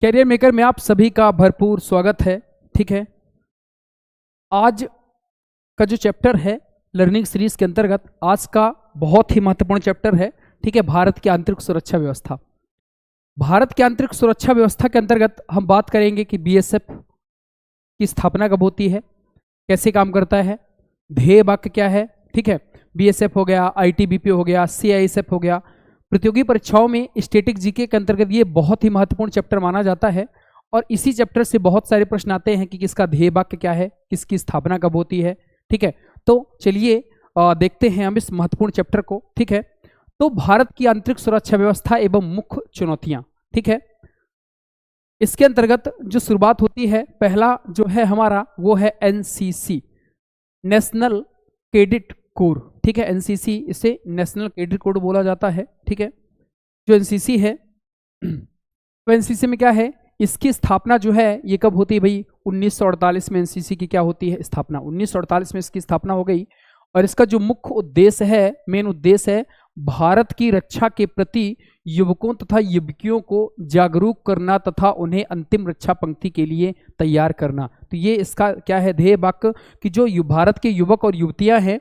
Career maker में आप सभी का भरपूर स्वागत है। ठीक है, आज का जो चैप्टर है लर्निंग सीरीज के अंतर्गत आज का बहुत ही महत्वपूर्ण चैप्टर है। ठीक है, भारत की आंतरिक सुरक्षा व्यवस्था। भारत की आंतरिक सुरक्षा व्यवस्था के अंतर्गत हम बात करेंगे कि बीएसएफ की स्थापना कब होती है, कैसे काम करता है, ध्येय वाक्य क्या है। ठीक है, बीएसएफ हो गया, आईटीबीपी हो गया, सीआईएसएफ हो गया। प्रतियोगी परीक्षाओं में स्टैटिक जीके के अंतर्गत ये बहुत ही महत्वपूर्ण चैप्टर माना जाता है और इसी चैप्टर से बहुत सारे प्रश्न आते हैं कि किसका ध्येय वाक्य क्या है, किसकी स्थापना कब होती है। ठीक है, तो चलिए देखते हैं हम इस महत्वपूर्ण चैप्टर को। ठीक है, तो भारत की आंतरिक सुरक्षा व्यवस्था एवं मुख्य चुनौतियां। ठीक है, इसके अंतर्गत जो शुरुआत होती है, पहला जो है हमारा वो है एनसीसी, नेशनल कैडेट कोर। ठीक है, एनसीसी, इसे नेशनल कैडेट कोर बोला जाता है। ठीक है, जो एनसीसी है तो एनसीसी में क्या है, इसकी स्थापना जो है ये कब होती है भाई, 1948 में एनसीसी की क्या होती है स्थापना। 1948 में इसकी स्थापना हो गई और इसका जो मुख्य उद्देश्य है, मेन उद्देश्य है भारत की रक्षा के प्रति युवकों तथा युवतियों को जागरूक करना तथा उन्हें अंतिम रक्षा पंक्ति के लिए तैयार करना। तो ये इसका क्या है ध्येय वाक्य कि जो भारत के युवक और युवतियां हैं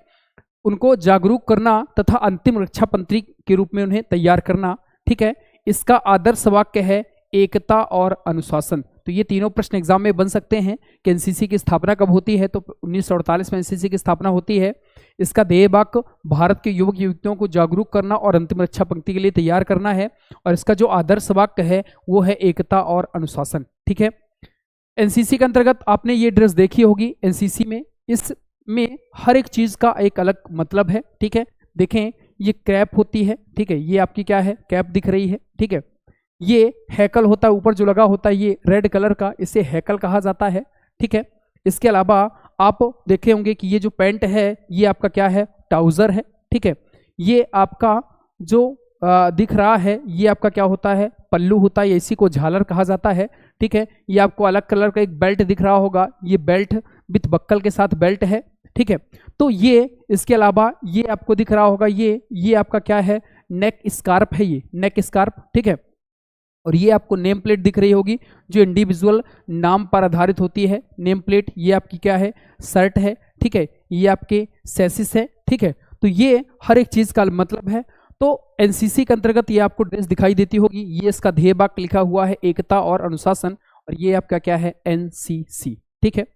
उनको जागरूक करना तथा अंतिम रक्षा पंक्ति के रूप में उन्हें तैयार करना। ठीक है, इसका आदर्श वाक्य है एकता और अनुशासन। तो ये तीनों प्रश्न एग्जाम में बन सकते हैं कि एनसीसी की स्थापना कब होती है, तो 1948 में एनसीसी की स्थापना होती है। इसका ध्येय वाक्य भारत के युवक युवतियों को जागरूक करना और अंतिम रक्षा पंक्ति के लिए तैयार करना है और इसका जो आदर्श वाक्य है वो है एकता और अनुशासन। ठीक है, एनसीसी के अंतर्गत आपने ये ड्रेस देखी होगी। एनसीसी में इसमें हर एक चीज का एक अलग मतलब है। ठीक है, देखें ये कैप होती है। ठीक है, ये आपकी क्या है, कैप दिख रही है। ठीक है, ये हैकल होता है, ऊपर जो लगा होता है ये रेड कलर का, इसे हैकल कहा जाता है। ठीक है, इसके अलावा आप देखे होंगे कि ये जो पैंट है ये आपका क्या है, ट्राउजर है। ठीक है, ये आपका जो दिख रहा है ये आपका क्या होता है, पल्लू होता है, इसी को झालर कहा जाता है। ठीक है, ये आपको अलग कलर का एक बेल्ट दिख रहा होगा, ये बेल्ट विथ बक्कल के साथ बेल्ट है। ठीक है, तो ये इसके अलावा ये आपको दिख रहा होगा, ये आपका क्या है, नेक स्कार्फ है, ये नेक स्कार्फ। ठीक है, और ये आपको नेम प्लेट दिख रही होगी जो इंडिविजुअल नाम पर आधारित होती है। नेम प्लेट ये आपकी क्या है, शर्ट है। ठीक है, ये आपके सैसिस है। ठीक है, तो ये हर एक चीज का मतलब है। तो एनसीसी के अंतर्गत ये आपको ड्रेस दिखाई देती होगी, ये इसका ध्येय वाक्य लिखा हुआ है एकता और अनुशासन, और ये आपका क्या है, एनसीसी। ठीक है,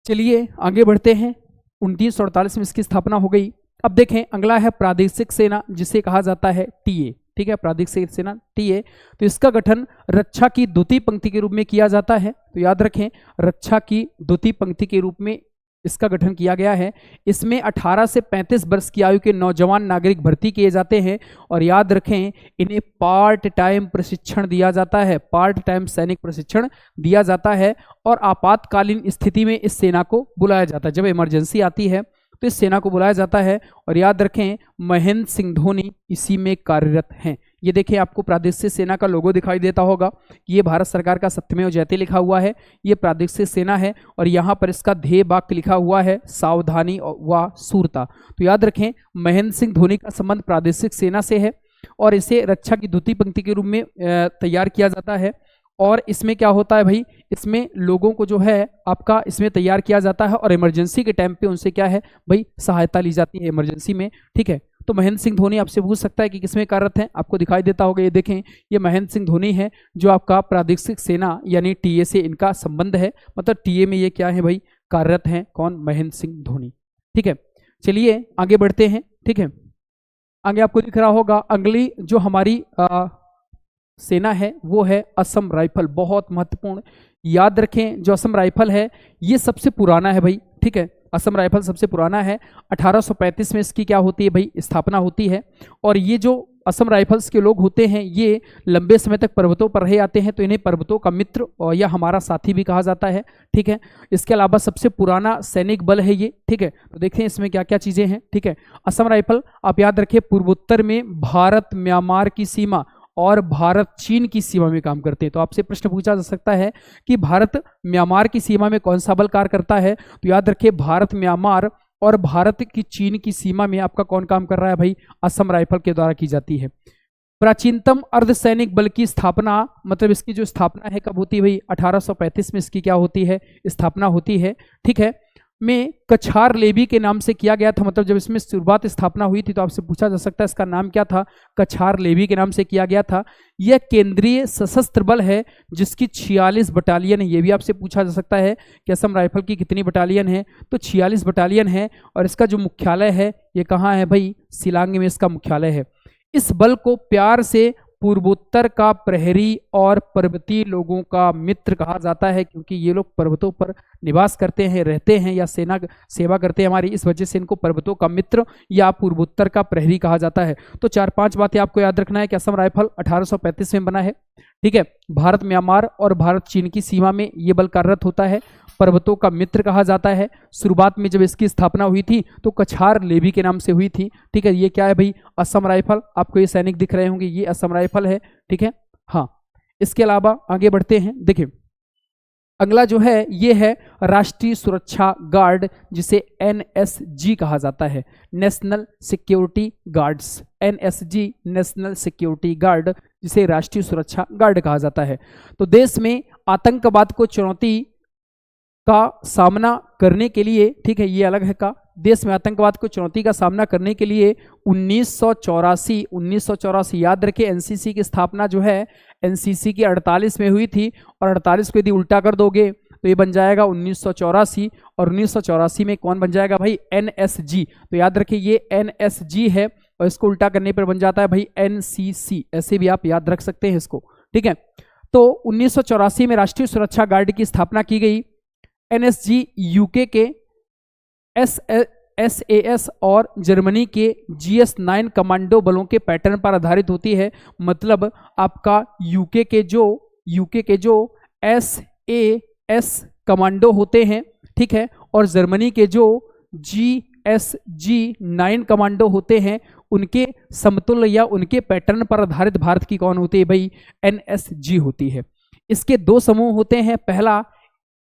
चलिए आगे बढ़ते हैं। 1948 में इसकी स्थापना हो गई। अब देखें अगला है प्रादेशिक सेना, जिसे कहा जाता है टीए। ठीक है, प्रादेशिक सेना टीए। तो इसका गठन रक्षा की द्वितीय पंक्ति के रूप में किया जाता है। तो याद रखें, रक्षा की द्वितीय पंक्ति के रूप में इसका गठन किया गया है। इसमें 18 से 35 वर्ष की आयु के नौजवान नागरिक भर्ती किए जाते हैं और याद रखें इन्हें पार्ट टाइम प्रशिक्षण दिया जाता है, पार्ट टाइम सैनिक प्रशिक्षण दिया जाता है और आपातकालीन स्थिति में इस सेना को बुलाया जाता है। जब इमरजेंसी आती है तो इस सेना को बुलाया जाता है और याद रखें महेंद्र सिंह धोनी इसी में कार्यरत हैं। ये देखिए आपको प्रादेशिक सेना का लोगो दिखाई देता होगा, ये भारत सरकार का सत्यमेव जयते लिखा हुआ है, ये प्रादेशिक सेना है और यहाँ पर इसका ध्येय वाक्य लिखा हुआ है सावधानी व शूरता। तो याद रखें महेंद्र सिंह धोनी का संबंध प्रादेशिक सेना से है और इसे रक्षा की द्वितीय पंक्ति के रूप में तैयार किया जाता है। और इसमें क्या होता है भाई, इसमें लोगों को जो है आपका इसमें तैयार किया जाता है और इमरजेंसी के टाइम पे उनसे क्या है भाई, सहायता ली जाती है इमरजेंसी में। ठीक है, तो महेंद्र सिंह धोनी आपसे पूछ सकता है कि किसमें कार्यरत हैं, आपको दिखाई देता होगा, ये देखें ये महेंद्र सिंह धोनी है जो आपका प्रादेशिक सेना यानी टीए से इनका संबंध है, मतलब टीए में ये क्या है भाई, कार्यरत हैं। कौन, महेंद्र सिंह धोनी। ठीक है, चलिए आगे बढ़ते हैं। ठीक है, आगे आपको दिख रहा होगा अगली जो हमारी सेना है वो है असम राइफल, बहुत महत्वपूर्ण। याद रखें जो असम राइफल है ये सबसे पुराना है भाई। ठीक है, असम राइफल सबसे पुराना है। 1835 में इसकी क्या होती है भाई, स्थापना होती है और ये जो असम राइफल्स के लोग होते हैं ये लंबे समय तक पर्वतों पर रहे आते हैं, तो इन्हें पर्वतों का मित्र और या हमारा साथी भी कहा जाता है। ठीक है, इसके अलावा सबसे पुराना सैनिक बल है ये। ठीक है, तो देखते हैं इसमें क्या क्या चीजें हैं। ठीक है, असम राइफल आप याद रखिए पूर्वोत्तर में भारत म्यांमार की सीमा और भारत चीन की सीमा में काम करते हैं। तो आपसे प्रश्न पूछा जा सकता है कि भारत म्यांमार की सीमा में कौन सा बल कार्य करता है, तो याद रखिए भारत म्यांमार और भारत की चीन की सीमा में आपका कौन काम कर रहा है भाई, असम राइफल के द्वारा की जाती है। प्राचीनतम अर्धसैनिक बल की स्थापना, मतलब इसकी जो स्थापना है कब होती है भाई, 1835 में इसकी क्या होती है, स्थापना होती है, ठीक है, में कछार लेवी के नाम से किया गया था। मतलब जब इसमें शुरुआत स्थापना हुई थी तो आपसे पूछा जा सकता है इसका नाम क्या था, कछार लेवी के नाम से किया गया था। यह केंद्रीय सशस्त्र बल है जिसकी 46 बटालियन है। ये भी आपसे पूछा जा सकता है कि असम राइफल की कितनी बटालियन है, तो 46 बटालियन है। और इसका जो मुख्यालय है ये कहाँ है भाई, शिलांग में इसका मुख्यालय है। इस बल को प्यार से पूर्वोत्तर का प्रहरी और पर्वतीय लोगों का मित्र कहा जाता है, क्योंकि ये लोग पर्वतों पर निवास करते हैं, रहते हैं या सेवा करते हैं हमारी, इस वजह से इनको पर्वतों का मित्र या पूर्वोत्तर का प्रहरी कहा जाता है। तो 4-5 बातें आपको याद रखना है कि असम राइफल 1835 में बना है, ठीक है। भारत म्यांमार और भारत चीन की सीमा में ये बल कार्यरत होता है, पर्वतों का मित्र कहा जाता है। शुरुआत में जब इसकी स्थापना हुई थी तो कछार लेवी के नाम से हुई थी, ठीक है। ये क्या है भाई, असम राइफल, आपको ये सैनिक दिख रहे होंगे, ये असम राइफल है, ठीक है। हाँ, इसके अलावा आगे बढ़ते हैं, देखिए अगला जो है ये है राष्ट्रीय सुरक्षा गार्ड, जिसे NSG कहा जाता है, national security guards, NSG national security guard, जिसे राष्ट्रीय सुरक्षा गार्ड कहा जाता है। तो देश में आतंकवाद को चुनौती का सामना करने के लिए, ठीक है, ये अलग है का, देश में आतंकवाद को चुनौती का सामना करने के लिए 1984 याद रखें, एनसीसी की स्थापना जो है एनसीसी की 48 में हुई थी, और 48 को यदि उल्टा कर दोगे तो ये बन जाएगा 1984, और 1984 में कौन बन जाएगा भाई, NSG। तो याद रखिए ये NSG है, और इसको उल्टा करने पर बन जाता है भाई NCC, ऐसे भी आप याद रख सकते हैं इसको, ठीक है। तो 1984 में राष्ट्रीय सुरक्षा गार्ड की स्थापना की गई। NSG यूके के SAS और जर्मनी के GS9 कमांडो बलों के पैटर्न पर आधारित होती है। मतलब आपका यूके के जो SAS कमांडो होते हैं, ठीक है, और जर्मनी के जो GSG9 कमांडो होते हैं, उनके समतुल्य या उनके पैटर्न पर आधारित भारत की कौन होती है भाई, NSG होती है। इसके 2 समूह होते हैं, पहला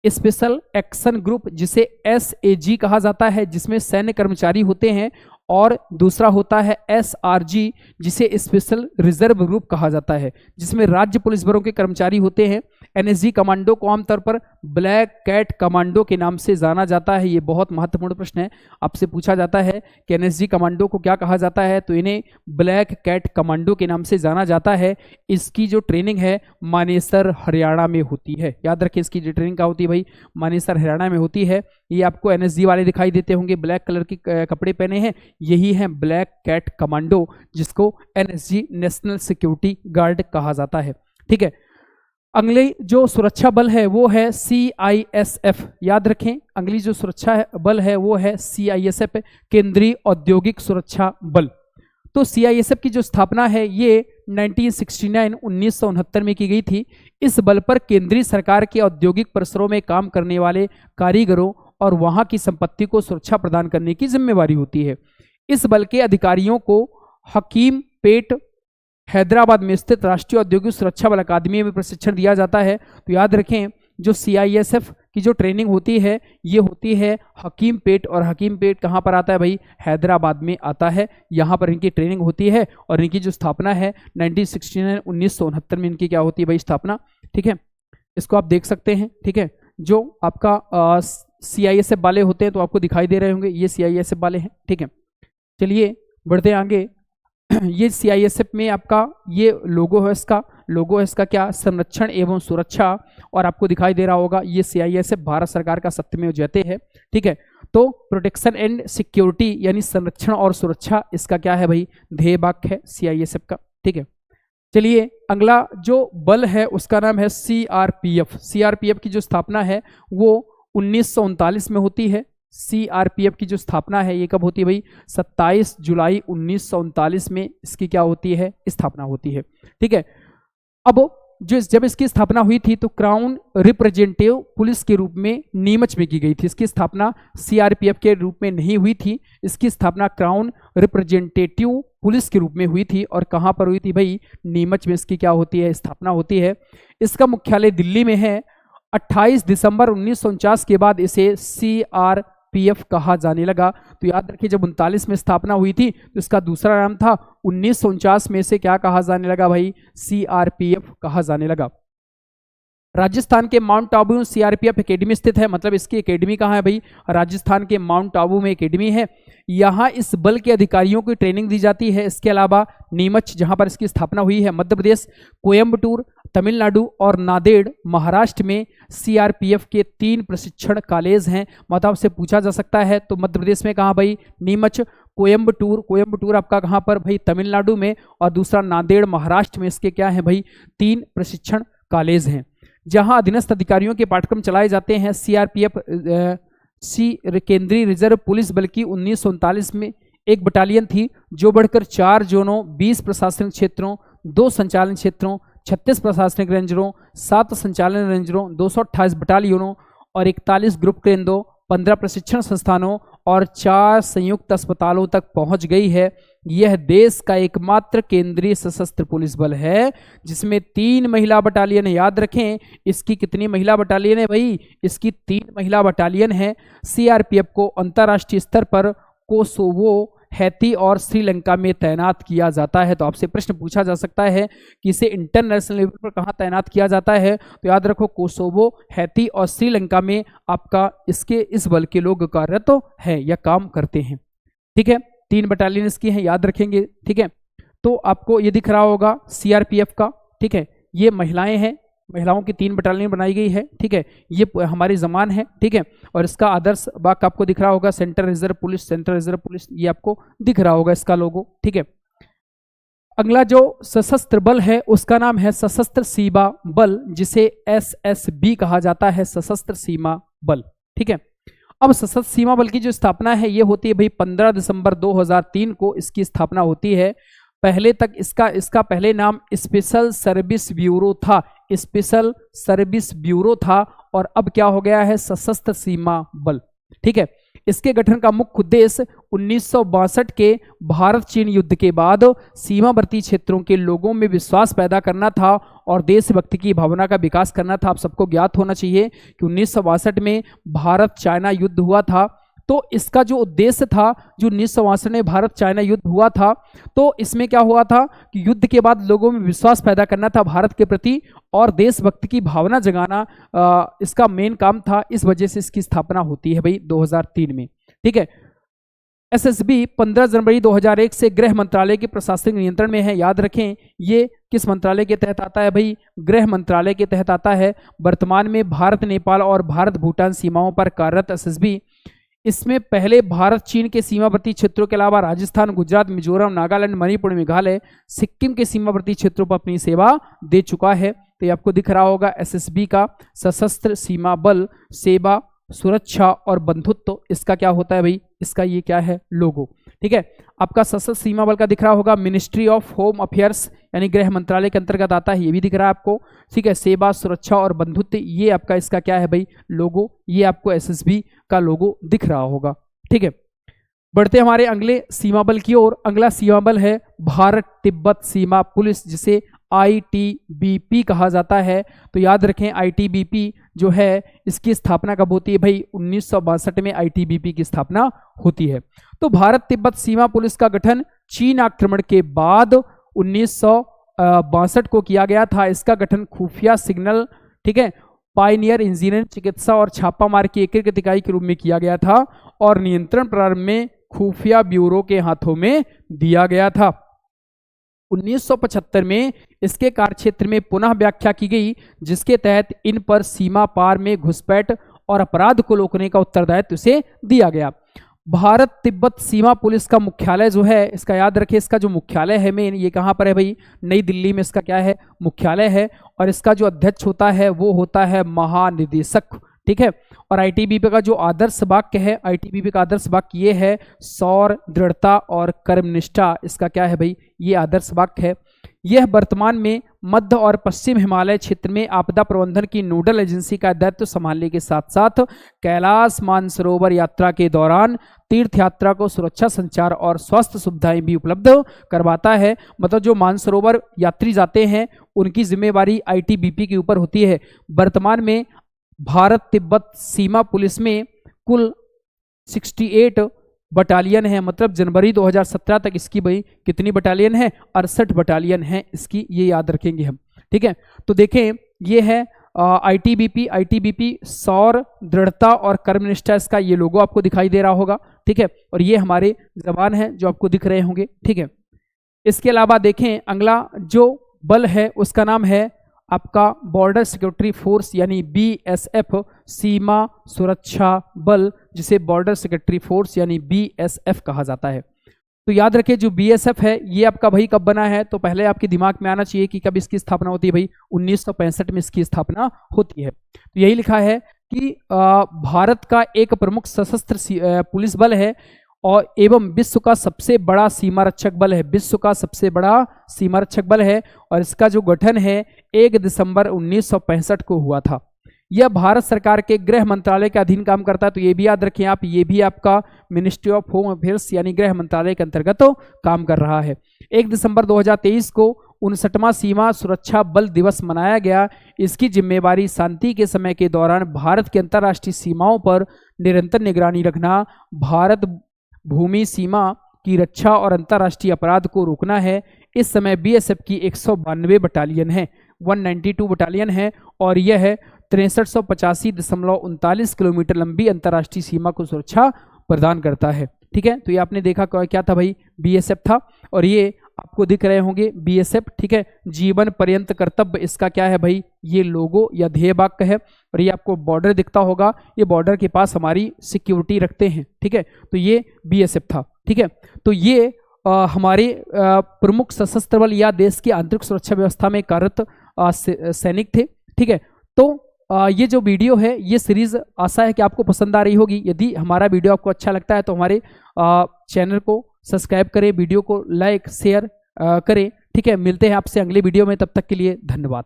स्पेशल एक्शन ग्रुप जिसे SAG कहा जाता है, जिसमें सैन्य कर्मचारी होते हैं, और दूसरा होता है SRG जिसे स्पेशल रिजर्व ग्रुप कहा जाता है, जिसमें राज्य पुलिस बलों के कर्मचारी होते हैं। NSG कमांडो को आमतौर पर ब्लैक कैट कमांडो के नाम से जाना जाता है। ये बहुत महत्वपूर्ण प्रश्न है, आपसे पूछा जाता है कि NSG कमांडो को क्या कहा जाता है, तो इन्हें ब्लैक कैट कमांडो के नाम से जाना जाता है। इसकी जो ट्रेनिंग है मानेसर हरियाणा में होती है, याद रखें इसकी जो ट्रेनिंग क्या होती है भाई, मानेसर हरियाणा में होती है। ये आपको NSG वाले दिखाई देते होंगे, ब्लैक कलर के कपड़े पहने हैं, यही है ब्लैक कैट कमांडो, जिसको NSG नेशनल सिक्योरिटी गार्ड कहा जाता है, ठीक है। अगली जो सुरक्षा बल है वो है CISF, याद रखें अगली जो सुरक्षा बल है वो है CISF, केंद्रीय औद्योगिक सुरक्षा बल। तो CISF की जो स्थापना है ये 1969 में की गई थी। इस बल पर केंद्रीय सरकार के औद्योगिक परिसरों में काम करने वाले कारीगरों और वहां की संपत्ति को सुरक्षा प्रदान करने की जिम्मेवारी होती है। इस बल के अधिकारियों को हकीम पेट हैदराबाद में स्थित राष्ट्रीय औद्योगिक सुरक्षा बल अकादमी में प्रशिक्षण दिया जाता है। तो याद रखें जो CISF की जो ट्रेनिंग होती है ये होती है हकीम पेट, और हकीम पेट कहाँ पर आता है भाई, हैदराबाद में आता है। यहाँ पर इनकी ट्रेनिंग होती है, और इनकी जो स्थापना है 1969 में इनकी क्या होती है भाई, स्थापना, ठीक है। इसको आप देख सकते हैं, ठीक है। जो आपका CISF वाले होते हैं तो आपको दिखाई दे रहे होंगे, ये CISF वाले हैं, ठीक है। चलिए बढ़ते आगे। ये CISF में आपका ये लोगो है, इसका क्या, संरक्षण एवं सुरक्षा, और आपको दिखाई दे रहा होगा ये CISF भारत सरकार का सत्यमेव जयते है, ठीक है। तो प्रोटेक्शन एंड सिक्योरिटी यानी संरक्षण और सुरक्षा, इसका क्या है भाई, ध्येय वाक्य है CISF का, ठीक है। चलिए अगला जो बल है उसका नाम है CRPF। CRPF की जो स्थापना है वो 1939 में होती है। CRPF की जो स्थापना है ये कब होती है भाई, 27 जुलाई 1939 में इसकी क्या होती है, स्थापना होती है, ठीक है। अब जब इसकी स्थापना हुई थी तो क्राउन रिप्रेजेंटेटिव पुलिस के रूप में नीमच में की गई थी। इसकी स्थापना CRPF के रूप में नहीं हुई थी, इसकी स्थापना क्राउन रिप्रेजेंटेटिव पुलिस के रूप में हुई थी। और कहाँ पर हुई थी भाई, नीमच में इसकी क्या होती है, स्थापना होती है। इसका मुख्यालय दिल्ली में है। 28 दिसंबर 1949 के बाद इसे CRPF CRPF कहा जाने लगा। तो याद रखिए जब 39 में स्थापना हुई थी तो इसका दूसरा नाम था, 1949 में से क्या कहा जाने लगा भाई, CRPF कहा जाने लगा। राजस्थान के माउंट आबू में CRPF एकेडमी स्थित है, मतलब इसकी एकेडमी कहाँ है भाई, राजस्थान के माउंट आबू में एकेडमी है। यहाँ इस बल के अधिकारियों को ट्रेनिंग दी जाती है। इसके अलावा नीमच जहाँ पर इसकी स्थापना हुई है मध्य प्रदेश, कोयम्बटूर तमिलनाडु और नांदेड़ महाराष्ट्र में CRPF के 3 प्रशिक्षण कॉलेज हैं। मतलब आपसे पूछा जा सकता है तो मध्य प्रदेश में कहाँ भाई, नीमच, कोयम्बटूर आपका कहाँ पर भाई, तमिलनाडु में, और दूसरा नांदेड़ महाराष्ट्र में। इसके क्या है भाई, 3 प्रशिक्षण कॉलेज हैं जहां अधीनस्थ अधिकारियों के पाठ्यक्रम चलाए जाते हैं। CRPF केंद्रीय रिजर्व पुलिस बल की 1939 में एक बटालियन थी जो बढ़कर 4 जोनों, 20 प्रशासनिक क्षेत्रों, 2 संचालन क्षेत्रों, 36 प्रशासनिक रेंजरों, 7 संचालन रेंजरों, 228 बटालियनों और 41 ग्रुप केंद्रों, 15 प्रशिक्षण संस्थानों और 4 संयुक्त अस्पतालों तक पहुंच गई है। यह देश का एकमात्र केंद्रीय सशस्त्र पुलिस बल है जिसमें 3 महिला बटालियन। याद रखें इसकी कितनी महिला बटालियन है भाई, इसकी 3 महिला बटालियन है। CRPF को अंतर्राष्ट्रीय स्तर पर कोसोवो, हैती और श्रीलंका में तैनात किया जाता है। तो आपसे प्रश्न पूछा जा सकता है कि इसे इंटरनेशनल लेवल पर कहाँ तैनात किया जाता है, तो याद रखो कोसोवो, हैती और श्रीलंका में आपका इस बल के लोग कार्यरत हैं या काम करते हैं। ठीक है, 3 बटालियन इसकी हैं, याद रखेंगे। ठीक है, तो आपको ये दिख रहा होगा CRPF का। ठीक है, ये महिलाएं हैं, महिलाओं की 3 बटालियन बनाई गई है। ठीक है, ये हमारी जमान है। ठीक है, और इसका आदर्श बाग आपको दिख रहा होगा, सेंट्रल रिजर्व पुलिस, ये आपको दिख रहा होगा इसका लोगो। ठीक है, अगला जो सशस्त्र बल है उसका नाम है सशस्त्र सीमा बल, जिसे SSB कहा जाता है, सशस्त्र सीमा बल। ठीक है, अब सशस्त्र सीमा बल की जो स्थापना है ये होती है भाई 15 दिसंबर 2003 को इसकी स्थापना होती है। पहले तक इसका पहले नाम स्पेशल सर्विस ब्यूरो था, स्पेशल सर्विस ब्यूरो था, और अब क्या हो गया है, सशस्त्र सीमा बल। ठीक है, इसके गठन का मुख्य उद्देश्य 1962 के भारत चीन युद्ध के बाद सीमावर्ती क्षेत्रों के लोगों में विश्वास पैदा करना था और देशभक्ति की भावना का विकास करना था। आप सबको ज्ञात होना चाहिए कि 1962 में भारत चाइना युद्ध हुआ था। तो इसका जो उद्देश्य था, जो 1962 में भारत चाइना युद्ध हुआ था, तो इसमें क्या हुआ था कि युद्ध के बाद लोगों में विश्वास पैदा करना था भारत के प्रति और देशभक्ति की भावना जगाना इसका मेन काम था। इस वजह से इसकी स्थापना होती है भाई 2003 में। ठीक है, SSB 15 जनवरी 2001 से गृह मंत्रालय के प्रशासनिक नियंत्रण में है। याद रखें ये किस मंत्रालय के तहत आता है भाई, गृह मंत्रालय के तहत आता है। वर्तमान में भारत नेपाल और भारत भूटान सीमाओं पर कार्यरत SSB इसमें पहले भारत चीन के सीमावर्ती क्षेत्रों के अलावा राजस्थान, गुजरात, मिजोरम, नागालैंड, मणिपुर, मेघालय, सिक्किम के सीमावर्ती क्षेत्रों पर अपनी सेवा दे चुका है। तो ये आपको दिख रहा होगा SSB का सशस्त्र सीमा बल, सेवा, सुरक्षा और बंधुत्व, इसका क्या होता है भाई, इसका ये क्या है, लोगो। ठीक है, आपका सशस्त्र सीमा बल का दिख रहा होगा मिनिस्ट्री ऑफ होम अफेयर्स यानी गृह मंत्रालय के अंतर्गत आता है, ये भी दिख रहा है आपको। ठीक है, सेवा, सुरक्षा और बंधुत्व, ये आपका इसका क्या है भाई, लोगो, ये आपको SSB का लोगो दिख रहा होगा। ठीक है, बढ़ते हमारे अगले सीमा बल की ओर। अगला सीमा बल है भारत तिब्बत सीमा पुलिस, जिसे ITBP कहा जाता है। तो याद रखें ITBP जो है इसकी स्थापना कब होती है भाई, 1962 में ITBP की स्थापना होती है। तो भारत तिब्बत सीमा पुलिस का गठन चीन आक्रमण के बाद 1962 को किया गया था। इसका गठन खुफिया सिग्नल, ठीक है, पायनियर इंजीनियरिंग, चिकित्सा और छापामार की एकीकृत इकाई के रूप में किया गया था और नियंत्रण प्रारंभ में खुफिया ब्यूरो के हाथों में दिया गया था। 1975 में इसके कार्यक्षेत्र में पुनः व्याख्या की गई, जिसके तहत इन पर सीमा पार में घुसपैठ और अपराध को रोकने का उत्तरदायित्व उसे दिया गया। भारत तिब्बत सीमा पुलिस का मुख्यालय जो है, इसका याद रखें, इसका जो मुख्यालय है मेन, ये कहाँ पर है भाई, नई दिल्ली में इसका क्या है, मुख्यालय है। और इसका जो अध्यक्ष होता है वो होता है महानिदेशक। ठीक है, और ITBP का जो आदर्श वाक्य है, ITBP का आदर्श वाक्य ये है, सौर, दृढ़ता और कर्मनिष्ठा, इसका क्या है भाई, ये आदर्श वाक्य है। यह वर्तमान में मध्य और पश्चिम हिमालय क्षेत्र में आपदा प्रबंधन की नोडल एजेंसी का दायित्व संभालने के साथ साथ कैलाश मानसरोवर यात्रा के दौरान तीर्थ यात्रा को सुरक्षा, संचार और स्वास्थ्य सुविधाएं भी उपलब्ध करवाता है। मतलब जो मानसरोवर यात्री जाते हैं उनकी जिम्मेवारी ITBP के ऊपर होती है। वर्तमान में भारत तिब्बत सीमा पुलिस में कुल 68 बटालियन है, मतलब जनवरी 2017 तक इसकी भाई कितनी बटालियन है, 68 बटालियन है इसकी, ये याद रखेंगे हम। ठीक है, तो देखें ये है आईटीबीपी सौर दृढ़ता और कर्मनिष्ठा, इसका ये लोगो आपको दिखाई दे रहा होगा। ठीक है, और ये हमारे जवान हैं जो आपको दिख रहे होंगे। ठीक है, इसके अलावा देखें अगला जो बल है उसका नाम है आपका बॉर्डर सिक्योरिटी फोर्स यानी बीएसएफ, सीमा सुरक्षा बल, जिसे बॉर्डर सिक्योरिटी फोर्स यानी बीएसएफ कहा जाता है। तो याद रखिए जो बीएसएफ है ये आपका भाई कब बना है, तो पहले आपके दिमाग में आना चाहिए कि कब इसकी स्थापना होती है भाई, 1965 में इसकी स्थापना होती है। तो यही लिखा है कि भारत का एक प्रमुख सशस्त्र पुलिस बल है और एवं विश्व का सबसे बड़ा सीमा रक्षक बल है, विश्व का सबसे बड़ा सीमा रक्षक बल है, और इसका जो गठन है 1 दिसंबर 1965 को हुआ था। यह भारत सरकार के गृह मंत्रालय के अधीन काम करता है, तो ये भी याद रखें आप, ये भी आपका मिनिस्ट्री ऑफ होम अफेयर्स यानी गृह मंत्रालय के अंतर्गत तो काम कर रहा है। 1 दिसंबर 2023 को 59वां सीमा सुरक्षा बल दिवस मनाया गया। इसकी जिम्मेवारी शांति के समय के दौरान भारत की अंतर्राष्ट्रीय सीमाओं पर निरंतर निगरानी रखना, भारत भूमि सीमा की रक्षा और अंतर्राष्ट्रीय अपराध को रोकना है। इस समय बीएसएफ की 192 बटालियन है, 192 बटालियन है, और यह है 6385.39 किलोमीटर लंबी अंतर्राष्ट्रीय सीमा को सुरक्षा प्रदान करता है। ठीक है, तो ये आपने देखा क्या था भाई, बीएसएफ था, और ये आपको दिख रहे होंगे बीएसएफ। ठीक है, जीवन पर्यंत कर्तव्य इसका क्या है भाई, ये लोगो या ध्येय वाक्य है, और ये आपको बॉर्डर दिखता होगा, ये बॉर्डर के पास हमारी सिक्योरिटी रखते हैं। ठीक है, तो ये बीएसएफ था। ठीक है, तो ये हमारे प्रमुख सशस्त्र बल या देश की आंतरिक सुरक्षा व्यवस्था में कार्यरत सैनिक थे। ठीक है, तो ये जो वीडियो है ये सीरीज आशा है कि आपको पसंद आ रही होगी। यदि हमारा वीडियो आपको अच्छा लगता है तो हमारे चैनल को सब्सक्राइब करें, वीडियो को लाइक शेयर करें। ठीक है, मिलते हैं आपसे अगले वीडियो में, तब तक के लिए धन्यवाद।